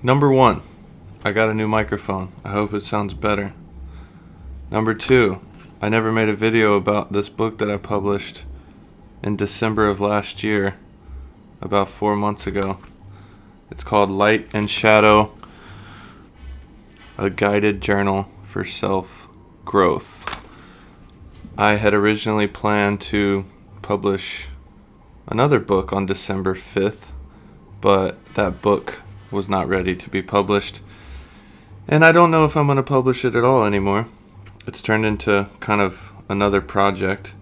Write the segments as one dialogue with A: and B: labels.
A: Number one, I got a new microphone. I hope it sounds better. Number two, I never made a video about this book that I published in December of last year, about 4 months ago. It's called Light and Shadow, a guided journal for self-growth. I had originally planned to publish another book on December 5th, but that book was not ready to be published. And I don't know if I'm going to publish it at all anymore. It's turned into kind of another project.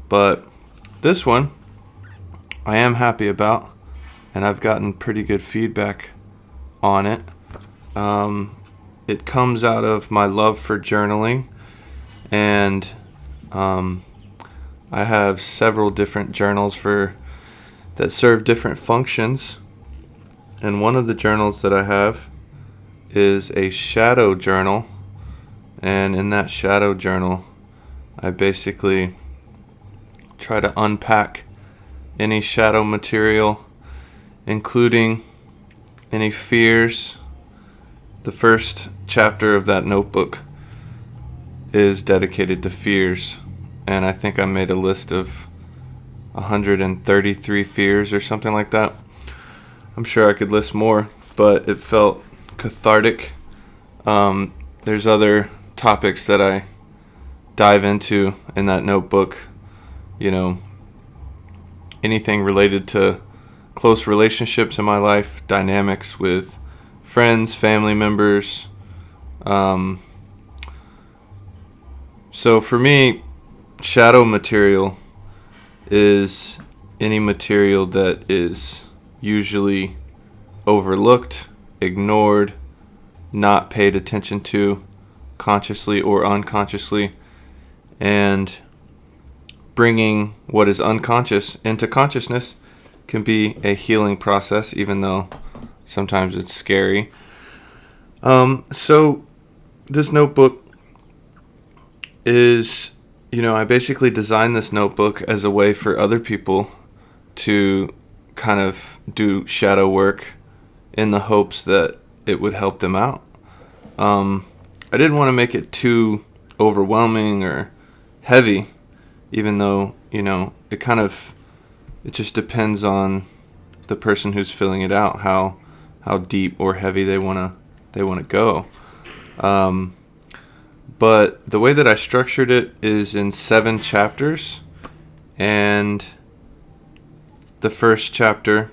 A: But this one, I am happy about, and I've gotten pretty good feedback on it. It comes out of my love for journaling, and I have several different journals that serve different functions. And one of the journals that I have is a shadow journal. And in that shadow journal, I basically try to unpack any shadow material, including any fears. The first chapter of that notebook is dedicated to fears. And I think I made a list of 133 fears or something like that. I'm sure I could list more, but it felt cathartic. There's other topics that I dive into in that notebook. Anything related to close relationships in my life, dynamics with friends, family members. So for me, shadow material is any material that is usually overlooked, ignored, not paid attention to, consciously or unconsciously, and bringing what is unconscious into consciousness can be a healing process, even though sometimes it's scary. So this notebook is, I basically designed this notebook as a way for other people to kind of do shadow work in the hopes that it would help them out. I didn't want to make it too overwhelming or heavy, even though, it just depends on the person who's filling it out, how deep or heavy they want to go. But the way that I structured it is in 7 chapters, and the first chapter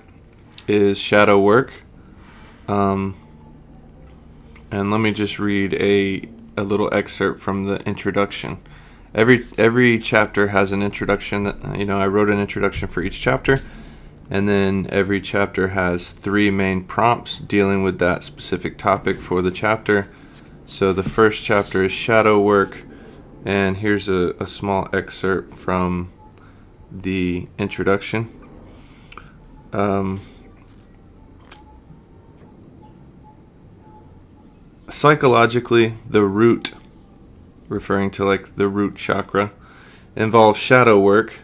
A: is shadow work. And let me just read a little excerpt from the introduction. Every chapter has an introduction. I wrote an introduction for each chapter, and then every chapter has 3 main prompts dealing with that specific topic for the chapter. So the first chapter is shadow work, and here's a small excerpt from the introduction. Psychologically, the root, referring to the root chakra, involves shadow work,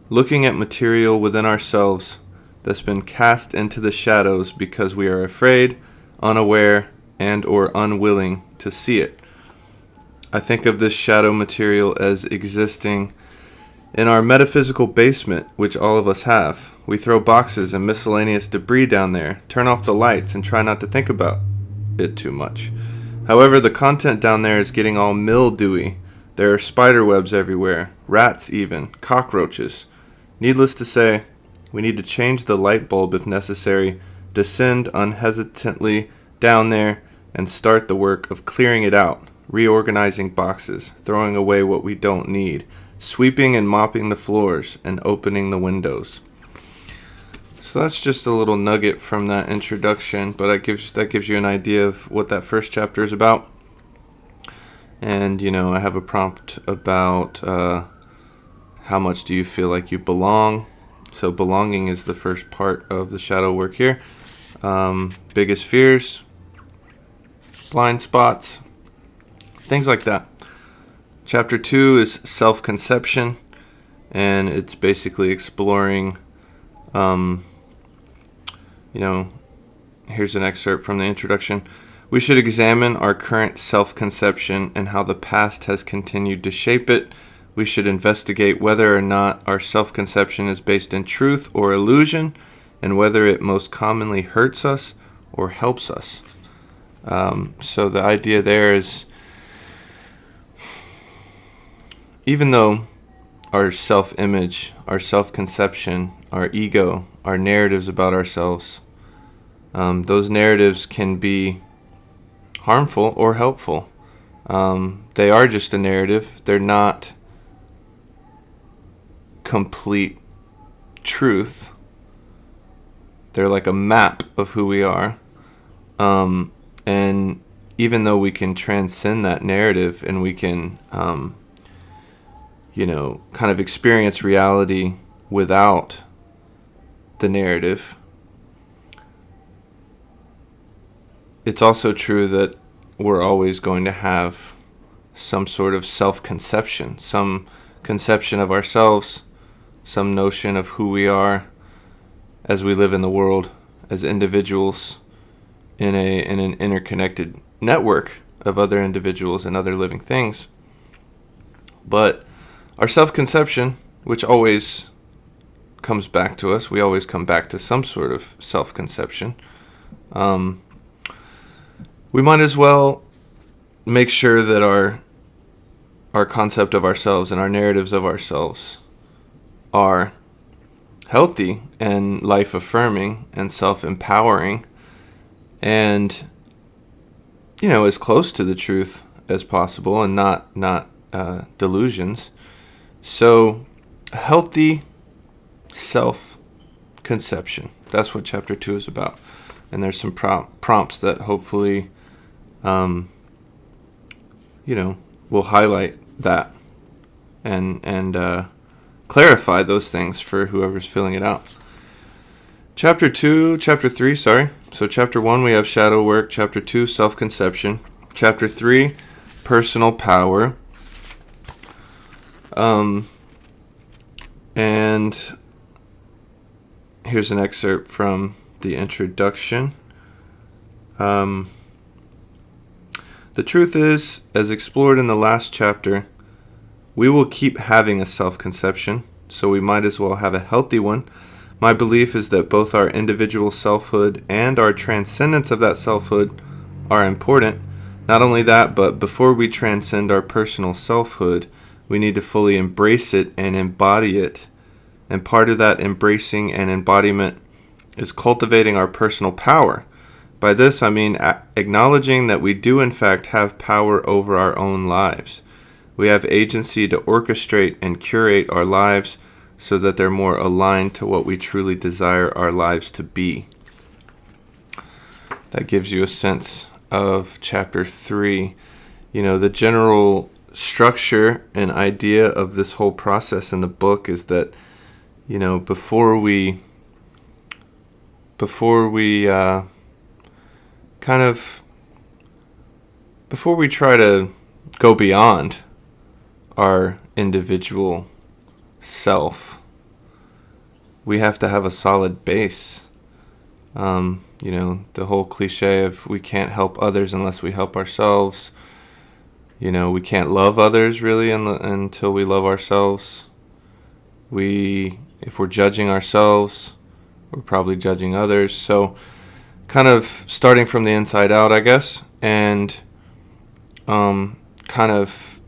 A: looking at material within ourselves that's been cast into the shadows because we are afraid, unaware, and or unwilling to see it. I think of this shadow material as existing in our metaphysical basement, which all of us have. We throw boxes and miscellaneous debris down there, turn off the lights, and try not to think about it too much. However, the content down there is getting all mildewy. There are spider webs everywhere, rats even, cockroaches. Needless to say, we need to change the light bulb if necessary, descend unhesitantly down there, and start the work of clearing it out, reorganizing boxes, throwing away what we don't need, sweeping and mopping the floors, and opening the windows. So that's just a little nugget from that introduction, but that gives you an idea of what that first chapter is about. And, I have a prompt about how much do you feel like you belong. So belonging is the first part of the shadow work here. Biggest fears, blind spots, things like that. Chapter 2 is self-conception, and it's basically exploring, here's an excerpt from the introduction. We should examine our current self-conception and how the past has continued to shape it. We should investigate whether or not our self-conception is based in truth or illusion, and whether it most commonly hurts us or helps us. So the idea there is, even though our self-image, our self-conception, our ego, our narratives about ourselves, those narratives can be harmful or helpful. They are just a narrative. They're not complete truth. They're like a map of who we are. And even though we can transcend that narrative and we can, kind of experience reality without the narrative, it's also true that we're always going to have some sort of self-conception, some conception of ourselves, some notion of who we are as we live in the world as individuals in an interconnected network of other individuals and other living things. But our self-conception, which always comes back to us, we always come back to some sort of self-conception. We might as well make sure that our concept of ourselves and our narratives of ourselves are healthy and life-affirming and self-empowering and, as close to the truth as possible and not delusions. So, a healthy self-conception. That's what chapter 2 is about. And there's some prompts that hopefully, will highlight that and clarify those things for whoever's filling it out. Chapter 3, So chapter 1, we have shadow work. Chapter 2, self-conception. Chapter 3, personal power. And here's an excerpt from the introduction. The truth is, as explored in the last chapter, we will keep having a self-conception, so we might as well have a healthy one. My belief is that both our individual selfhood and our transcendence of that selfhood are important. Not only that, but before we transcend our personal selfhood, we need to fully embrace it and embody it. And part of that embracing and embodiment is cultivating our personal power. By this, I mean acknowledging that we do in fact have power over our own lives. We have agency to orchestrate and curate our lives so that they're more aligned to what we truly desire our lives to be. That gives you a sense of chapter 3. The general structure and idea of this whole process in the book is that, before we try to go beyond our individual self, we have to have a solid base. The whole cliche of we can't help others unless we help ourselves. We can't love others really until we love ourselves. If we're judging ourselves, we're probably judging others. So kind of starting from the inside out, I guess, and kind of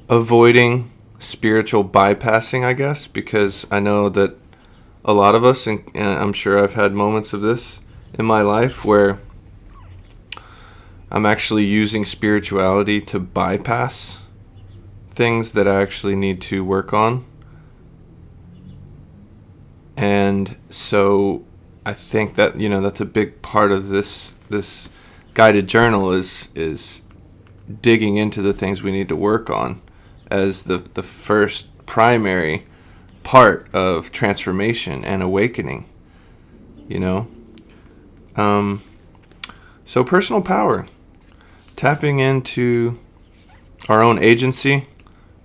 A: avoiding spiritual bypassing, I guess, because I know that a lot of us, and I'm sure I've had moments of this in my life where I'm actually using spirituality to bypass things that I actually need to work on. And so I think that, that's a big part of this guided journal is digging into the things we need to work on as the first primary part of transformation and awakening, So personal power, tapping into our own agency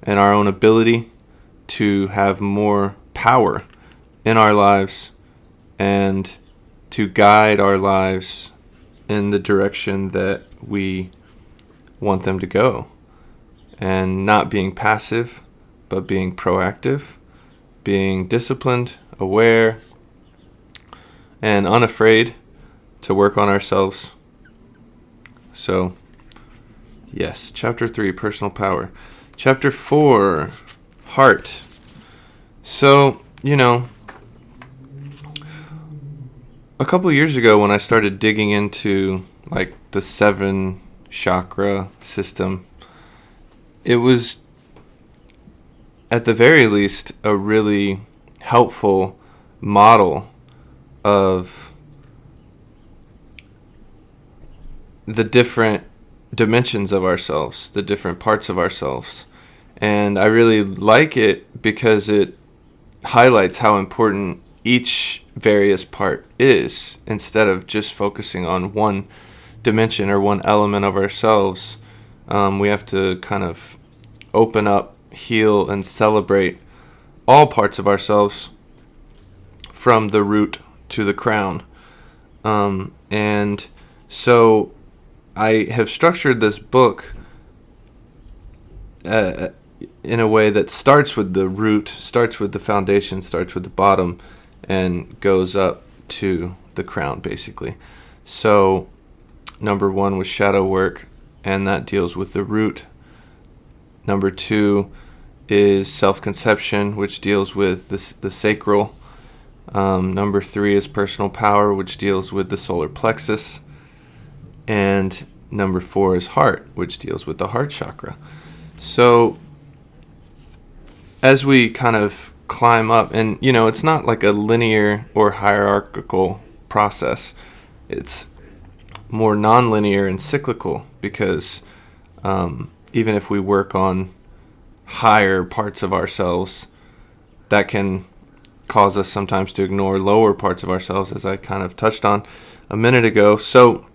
A: and our own ability to have more power in our lives and to guide our lives in the direction that we want them to go. And not being passive, but being proactive, being disciplined, aware, and unafraid to work on ourselves. So, yes, chapter 3, personal power. Chapter 4, heart. So, a couple years ago when I started digging into like the 7 chakra system, it was at the very least a really helpful model of the different dimensions of ourselves, the different parts of ourselves. And I really like it because it highlights how important each various part is, instead of just focusing on one dimension or one element of ourselves. We have to kind of open up, heal, and celebrate all parts of ourselves from the root to the crown. And so I have structured this book in a way that starts with the root, starts with the foundation, starts with the bottom, and goes up to the crown, basically. So number 1 was shadow work, and that deals with the root. Number 2 is self-conception, which deals with the sacral. Number 3 is personal power, which deals with the solar plexus. And number 4 is heart, which deals with the heart chakra. So as we kind of climb up, and it's not like a linear or hierarchical process. It's more non-linear and cyclical, because even if we work on higher parts of ourselves, that can cause us sometimes to ignore lower parts of ourselves, as I kind of touched on a minute ago. So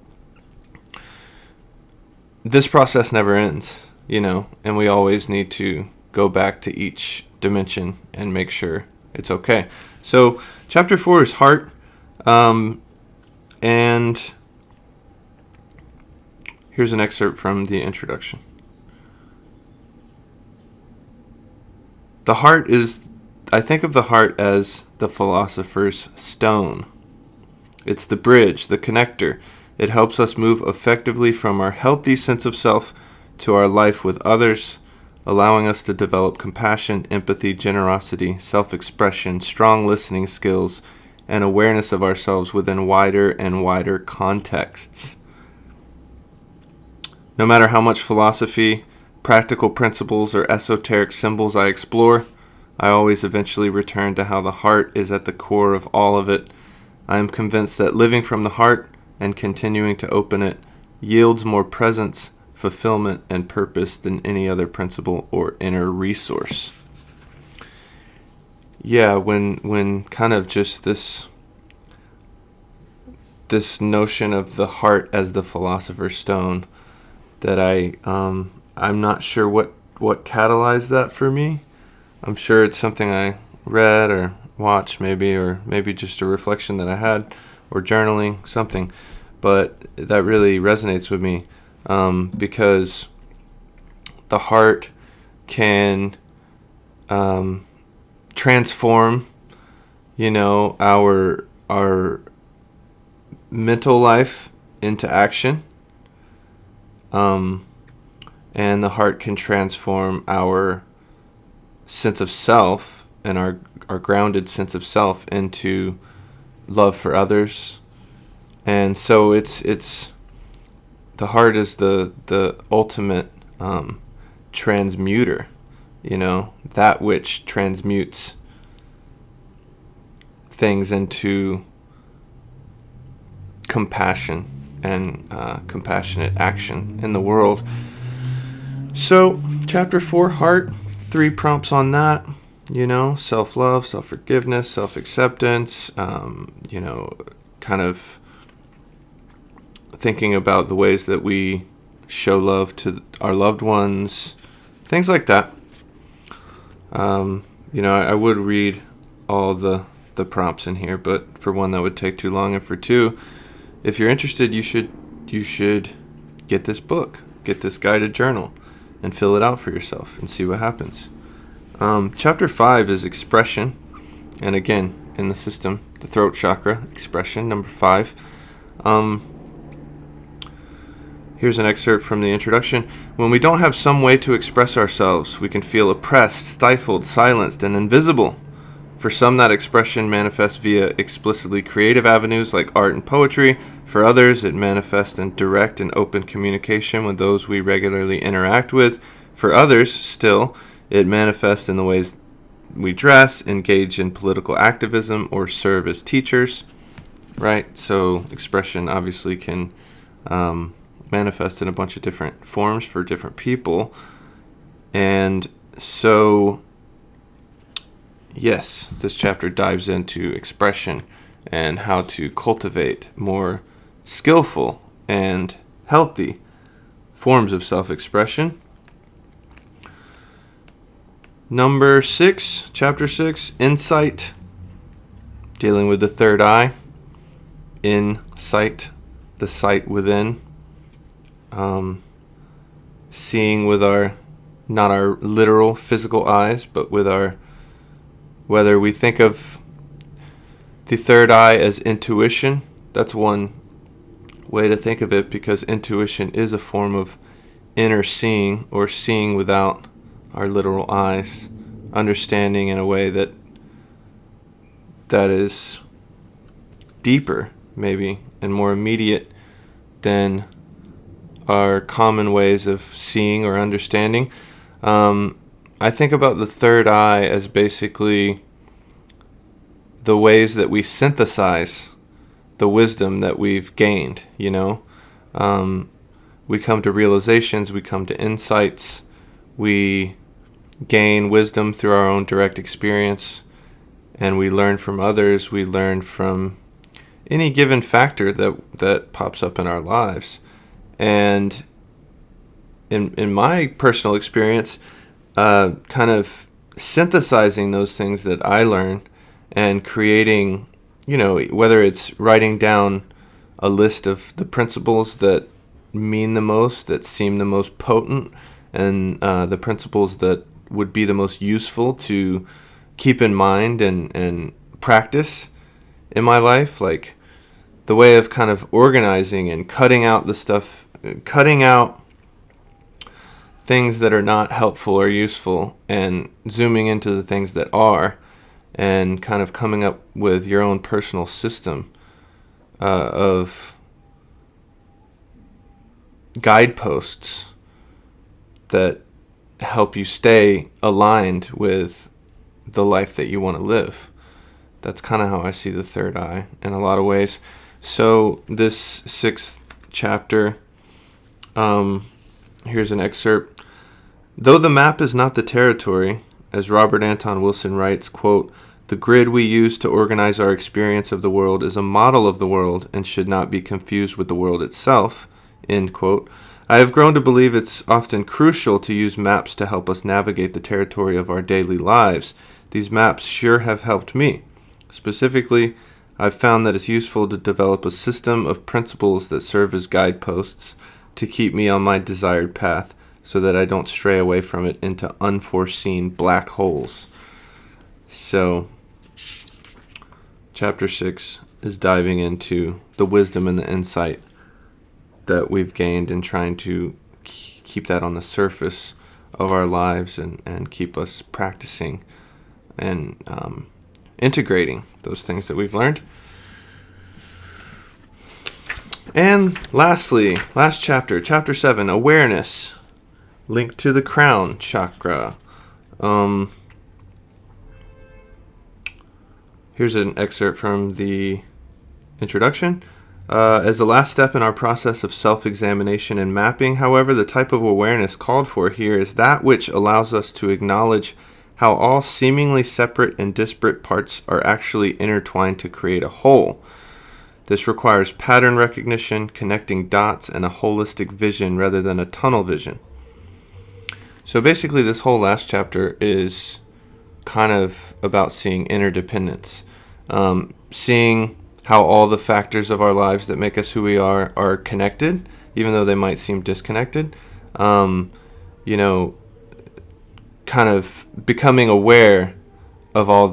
A: this process never ends, and we always need to go back to each dimension and make sure it's okay. So chapter 4 is heart, and here's an excerpt from the introduction. I think of the heart as the philosopher's stone. It's the bridge, the connector. It helps us move effectively from our healthy sense of self to our life with others, allowing us to develop compassion, empathy, generosity, self-expression, strong listening skills, and awareness of ourselves within wider and wider contexts. No matter how much philosophy, practical principles, or esoteric symbols I explore, I always eventually return to how the heart is at the core of all of it. I am convinced that living from the heart and continuing to open it yields more presence, fulfillment, and purpose than any other principle or inner resource. Yeah, when kind of just this notion of the heart as the philosopher's stone, that I'm not sure what catalyzed that for me. I'm sure it's something I read or watched maybe, or maybe just a reflection that I had, or journaling, something. But that really resonates with me, because the heart can transform, our mental life into action. And the heart can transform our sense of self and our grounded sense of self into love for others. And so it's the heart is the ultimate transmuter, that which transmutes things into compassion and compassionate action in the world. So chapter 4, heart, 3 prompts on that, self-love, self-forgiveness, self-acceptance, kind of thinking about the ways that we show love to our loved ones, things like that. I would read all the the prompts in here, but for one, that would take too long, and for two, if you're interested, you should get this book, get this guided journal, and fill it out for yourself and see what happens. Chapter 5 is expression, and again, in the system, the throat chakra, expression, number 5. Here's an excerpt from the introduction. When we don't have some way to express ourselves, we can feel oppressed, stifled, silenced, and invisible. For some, that expression manifests via explicitly creative avenues like art and poetry. For others, it manifests in direct and open communication with those we regularly interact with. For others, still, it manifests in the ways we dress, engage in political activism, or serve as teachers. Right? So expression obviously can manifest in a bunch of different forms for different people. And so, yes, this chapter dives into expression and how to cultivate more skillful and healthy forms of self-expression. Number 6, chapter 6, insight, dealing with the third eye, insight, the sight within, seeing with not our literal physical eyes, but with whether we think of the third eye as intuition. That's one way to think of it, because intuition is a form of inner seeing, or seeing without our literal eyes, understanding in a way that is deeper, maybe, and more immediate than our common ways of seeing or understanding. I think about the third eye as basically the ways that we synthesize the wisdom that we've gained, We come to realizations, we come to insights, we gain wisdom through our own direct experience, and we learn from others, we learn from any given factor that pops up in our lives. And in my personal experience, kind of synthesizing those things that I learn and creating, whether it's writing down a list of the principles that mean the most, that seem the most potent, and the principles that would be the most useful to keep in mind and practice in my life, like the way of kind of organizing and cutting out things that are not helpful or useful, and zooming into the things that are, and kind of coming up with your own personal system of guideposts that help you stay aligned with the life that you want to live. That's kind of how I see the third eye in a lot of ways. So this 6th chapter, here's an excerpt. Though the map is not the territory, as Robert Anton Wilson writes, quote, "The grid we use to organize our experience of the world is a model of the world and should not be confused with the world itself," end quote. I have grown to believe it's often crucial to use maps to help us navigate the territory of our daily lives. These maps sure have helped me. Specifically, I've found that it's useful to develop a system of principles that serve as guideposts to keep me on my desired path, so that I don't stray away from it into unforeseen black holes. So, chapter 6 is diving into the wisdom and the insight that we've gained, and trying to keep that on the surface of our lives, and keep us practicing and integrating those things that we've learned. And lastly, last chapter, chapter 7, awareness, linked to the crown chakra. Here's an excerpt from the introduction. As the last step in our process of self-examination and mapping, however, the type of awareness called for here is that which allows us to acknowledge how all seemingly separate and disparate parts are actually intertwined to create a whole. This requires pattern recognition, connecting dots, and a holistic vision rather than a tunnel vision. So basically, this whole last chapter is kind of about seeing interdependence. seeing how all the factors of our lives that make us who we are connected, even though they might seem disconnected. Kind of becoming aware of all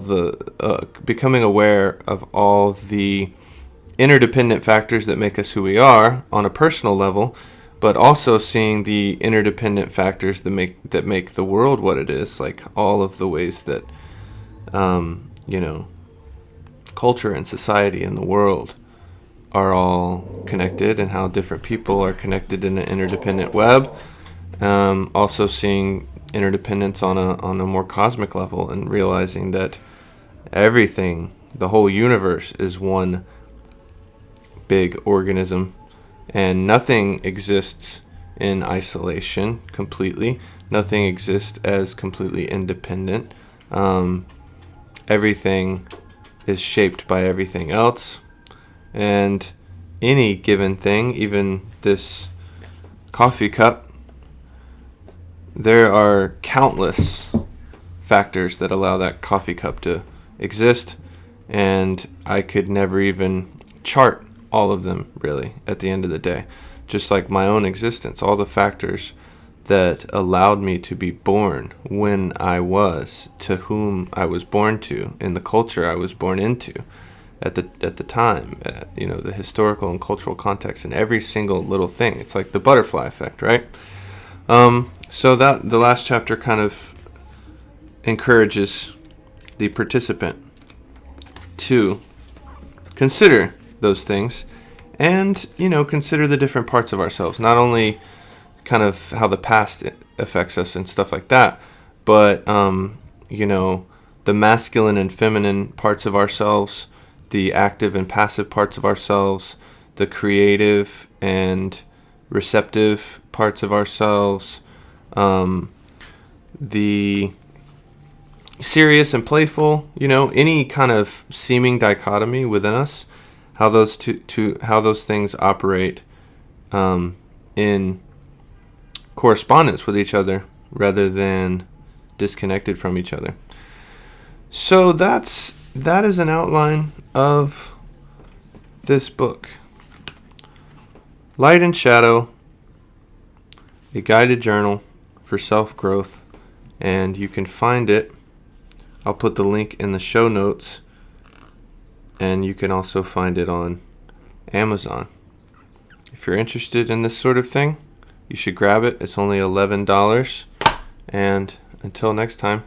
A: the interdependent factors that make us who we are on a personal level, but also seeing the interdependent factors that make the world what it is, like all of the ways that culture and society and the world are all connected, and how different people are connected in an interdependent web. Also seeing interdependence on a more cosmic level, and realizing that everything, the whole universe, is one big organism, and nothing exists in isolation completely. Nothing exists as completely independent. Everything is shaped by everything else, and any given thing, even this coffee cup, there are countless factors that allow that coffee cup to exist, and I could never even chart all of them, really, at the end of the day. Just like my own existence, all the factors that allowed me to be born when I was, to whom I was born to, in the culture I was born into at the time, the historical and cultural context, and every single little thing. It's like the butterfly effect, right? So that the last chapter kind of encourages the participant to consider those things, and consider the different parts of ourselves, not only kind of how the past affects us and stuff like that, but the masculine and feminine parts of ourselves, the active and passive parts of ourselves, the creative and receptive parts of ourselves, the serious and playful, any kind of seeming dichotomy within us, how those how those things operate in correspondence with each other rather than disconnected from each other. So that is an outline of this book, Light and Shadow, a guided journal for self-growth, and you can find it. I'll put the link in the show notes, and you can also find it on Amazon. If you're interested in this sort of thing, you should grab it. It's only $11. And until next time.